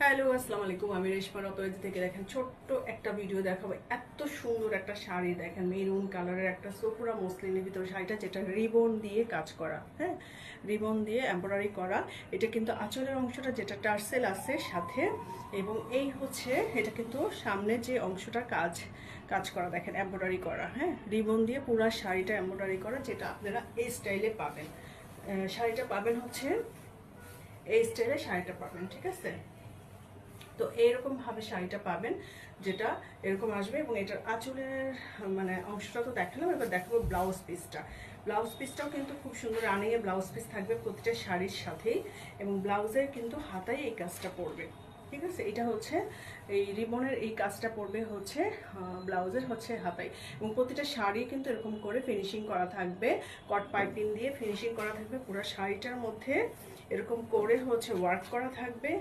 Hello, আসসালামু আলাইকুম। আমি রেশমা রতোয়াদি থেকে দেখেন ছোট্ট একটা ভিডিও দেখাবো। এত সুন্দর একটা শাড়ি দেখেন, মেরুন কালারের একটা সোফুরা মসলিনের ভিতরে শাড়িটা, যেটা রিবন দিয়ে কাজ করা। হ্যাঁ, রিবন দিয়ে এমব্রয়ডারি করা। এটা কিন্তু আঁচলের অংশটা যেটা টার্সেল আছে সাথে, এবং এই হচ্ছে এটা কিন্তু সামনে যে অংশটা কাজ কাজ করা দেখেন, এমব্রয়ডারি করা। হ্যাঁ, রিবন দিয়ে পুরো শাড়িটা এমব্রয়ডারি করা, যেটা আপনারা এই স্টাইলে পাবেন। শাড়িটা পাবেন হচ্ছে এই স্টাইলে শাড়িটা পাবেন, ঠিক আছে? তো এইরকম ভাবে শাড়িটা পাবেন, যেটা এরকম আসবে। এবং এটার আঁচলের মানে অংশটা তো দেখালাম, এবার দেখাবো ব্লাউজ পিসটা। ব্লাউজ পিসটাও কিন্তু খুব সুন্দর রানিংয়ে ব্লাউজ পিস থাকবে প্রতিটা শাড়ির সাথেই, এবং ব্লাউজের কিন্তু হাতায় এই কাজটা পড়বে, ঠিক আছে? এটা হচ্ছে এই রিবনের এই কাজটা পড়বে হচ্ছে ব্লাউজের হচ্ছে হাতায়, এবং প্রতিটা শাড়ি কিন্তু এরকম করে ফিনিশিং করা থাকবে, কট পাইপিং দিয়ে ফিনিশিং করা থাকবে পুরো শাড়িটার মধ্যে, এরকম করে হচ্ছে ওয়ার্ক করা থাকবে।